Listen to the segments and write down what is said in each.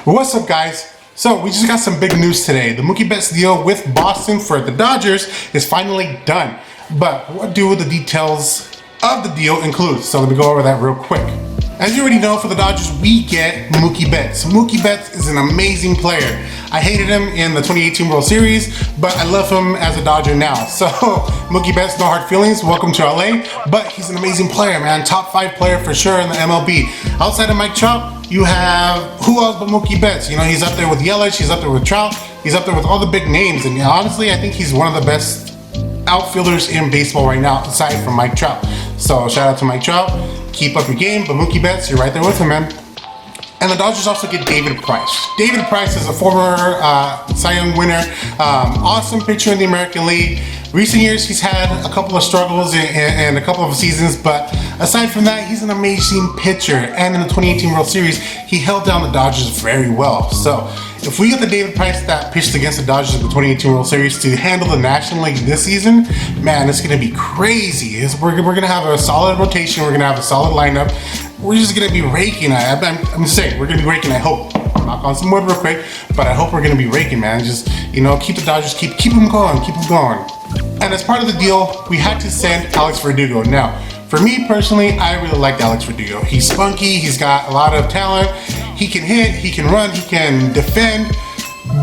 What's up, guys? So we just got some big news today. The Mookie Betts deal with Boston for the Dodgers is finally done. But what do the details of the deal include? So let me go over that real quick. As you already know, for the Dodgers, we get Mookie Betts. Mookie Betts is an amazing player. I hated him in the 2018 World Series, but I love him as a Dodger now. So, Mookie Betts, no hard feelings. Welcome to LA. But he's an amazing player, man. Top 5 player for sure in the MLB. Outside of Mike Trout, you have who else but Mookie Betts? You know, he's up there with Yelich, he's up there with Trout, he's up there with all the big names. And honestly, I think he's one of the best outfielders in baseball right now, aside from Mike Trout. So, shout out to Mike Trout. Keep up your game, but Mookie Betts, you're right there with him, man. And the Dodgers also get David Price. David Price is a former Cy Young winner, awesome pitcher in the American League. Recent years, he's had a couple of struggles and a couple of seasons, but aside from that, he's an amazing pitcher. And in the 2018 World Series, he held down the Dodgers very well. So if we get the David Price that pitched against the Dodgers in the 2018 World Series to handle the National League this season, man, it's going to be crazy. We're going to have a solid rotation. We're going to have a solid lineup. We're just going to be raking. I'm saying, we're going to be raking, I hope. Knock on some wood real quick, but I hope we're going to be raking, man. Just, you know, keep the Dodgers, keep them going, keep them going. And as part of the deal, we had to send Alex Verdugo. Now, for me personally, I really liked Alex Verdugo. He's spunky, he's got a lot of talent. He can hit, he can run, he can defend.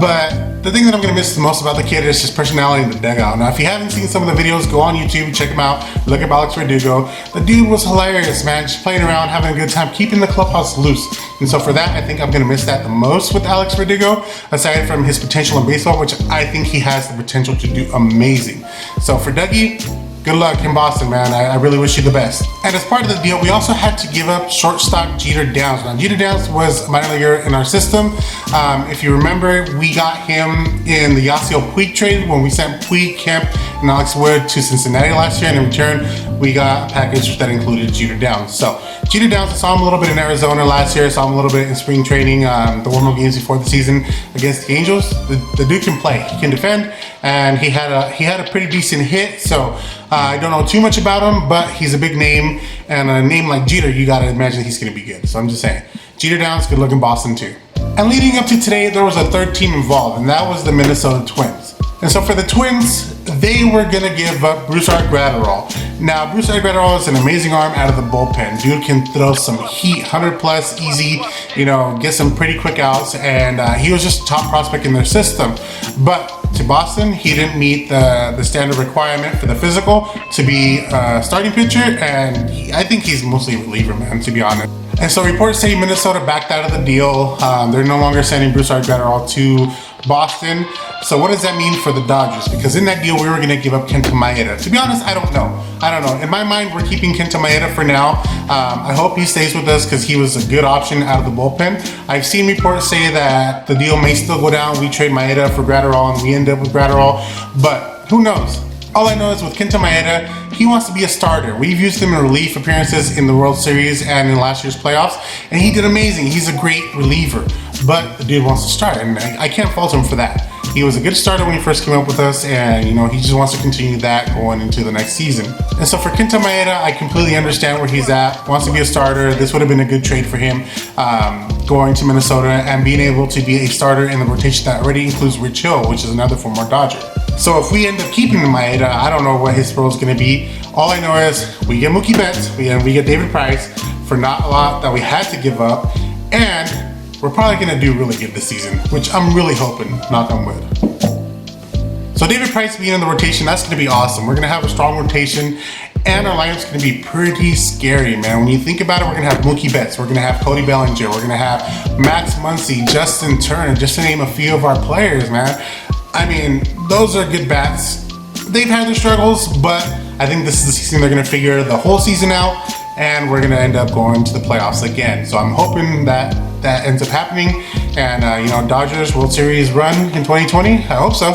But the thing that I'm going to miss the most about the kid is his personality in the dugout. Now, if you haven't seen some of the videos, go on YouTube, check him out, look up Alex Verdugo. The dude was hilarious, man, just playing around, having a good time, keeping the clubhouse loose. And so for that, I think I'm going to miss that the most with Alex Verdugo, aside from his potential in baseball, which I think he has the potential to do amazing. So for Dougie, good luck in Boston, man. I really wish you the best. And as part of the deal, we also had to give up shortstop Jeter Downs. Now, Jeter Downs was a minor leaguer in our system. If you remember, we got him in the Yasiel Puig trade when we sent Puig, Kemp, and Alex Wood to Cincinnati last year. And in return, we got a package that included Jeter Downs. So Jeter Downs, I saw him a little bit in Arizona last year. I saw him a little bit in spring training, the warm-up games before the season against the Angels. The dude can play, he can defend, and he had a pretty decent hit. So I don't know too much about him, but he's a big name, and a name like Jeter, you gotta imagine he's gonna be good. So I'm just saying, Jeter Downs, good luck in Boston too. And leading up to today, there was a third team involved, and that was the Minnesota Twins. And so for the Twins, they were gonna give up Brusdar Graterol. Now, Brusdar Graterol is an amazing arm out of the bullpen. Dude can throw some heat, 100 plus, easy, you know, get some pretty quick outs, and he was just a top prospect in their system. But to Boston, he didn't meet the standard requirement for the physical to be a starting pitcher, and I think he's mostly a reliever, man, to be honest. And so reports say Minnesota backed out of the deal. They're no longer sending Brusdar Graterol to Boston. So what does that mean for the Dodgers? Because in that deal, we were going to give up Kenta Maeda. To be honest, I don't know. In my mind, we're keeping Kenta Maeda for now. I hope he stays with us because he was a good option out of the bullpen. I've seen reports say that the deal may still go down. We trade Maeda for Graterol and we end up with Graterol, but who knows? All I know is with Kenta Maeda, he wants to be a starter. We've used him in relief appearances in the World Series and in last year's playoffs, and he did amazing. He's a great reliever, but the dude wants to start, and I can't fault him for that. He was a good starter when he first came up with us, and you know, he just wants to continue that going into the next season. And so for Kenta Maeda, I completely understand where he's at, wants to be a starter. This would have been a good trade for him, going to Minnesota and being able to be a starter in the rotation that already includes Rich Hill, which is another former Dodger. So if we end up keeping Maeda, I don't know what his role is going to be. All I know is we get Mookie Betts, we get David Price for not a lot that we had to give up, and we're probably going to do really good this season, which I'm really hoping, knock on wood. So David Price being in the rotation, that's going to be awesome. We're going to have a strong rotation, and our lineup's going to be pretty scary, man. When you think about it, we're going to have Mookie Betts, we're going to have Cody Bellinger, we're going to have Max Muncy, Justin Turner, just to name a few of our players, man. I mean, those are good bats. They've had their struggles, but I think this is the season they're going to figure the whole season out, and we're going to end up going to the playoffs again. So I'm hoping that ends up happening, and you know, Dodgers World Series run in 2020. I hope so.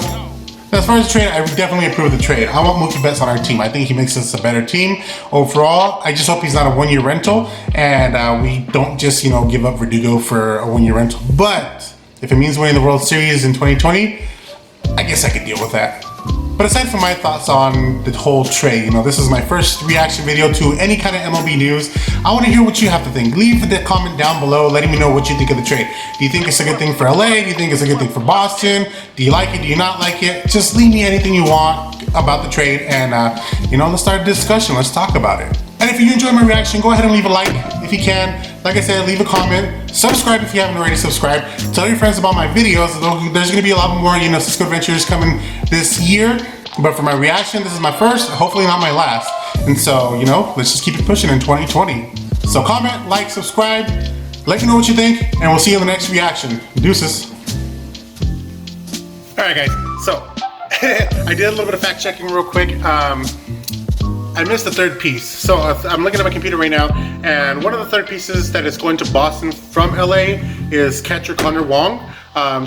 As far as the trade, I would definitely approve the trade. I want Mookie Betts on our team. I think he makes us a better team overall. I just hope he's not a one-year rental, and we don't just, you know, give up Verdugo for a one-year rental. But if it means winning the World Series in 2020, I guess I could deal with that. But aside from my thoughts on the whole trade, you know, this is my first reaction video to any kind of MLB news. I want to hear what you have to think. Leave the comment down below letting me know what you think of the trade. Do you think it's a good thing for LA? Do you think it's a good thing for Boston? Do you like it? Do you not like it? Just leave me anything you want about the trade and, you know, let's start a discussion. Let's talk about it. And if you enjoyed my reaction, go ahead and leave a like if you can. Like I said, leave a comment. Subscribe if you haven't already subscribed. Tell your friends about my videos. There's going to be a lot more, you know, Cisco Adventures coming this year. But for my reaction, this is my first, hopefully not my last. And so, you know, let's just keep it pushing in 2020. So comment, like, subscribe. Let me know what you think, and we'll see you in the next reaction. Deuces. All right, guys. So I did a little bit of fact checking real quick. I missed the third piece. So I'm looking at my computer right now, and one of the third pieces that is going to Boston from LA is catcher Connor Wong.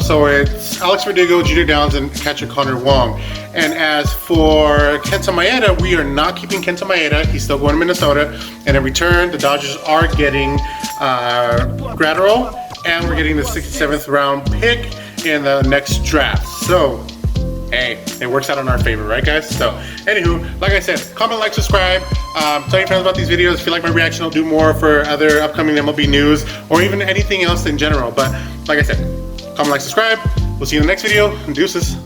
So it's Alex Verdugo, Jeter Downs, and catcher Connor Wong. And as for Kenta Maeda, we are not keeping Kenta Maeda. He's still going to Minnesota. And in return, the Dodgers are getting Gratterall, and we're getting the 67th round pick in the next draft. So hey, it works out in our favor, right guys? So, anywho, like I said, comment, like, subscribe, tell your friends about these videos. If you like my reaction, I'll do more for other upcoming MLB news, or even anything else in general. But, like I said, comment, like, subscribe. We'll see you in the next video. Deuces.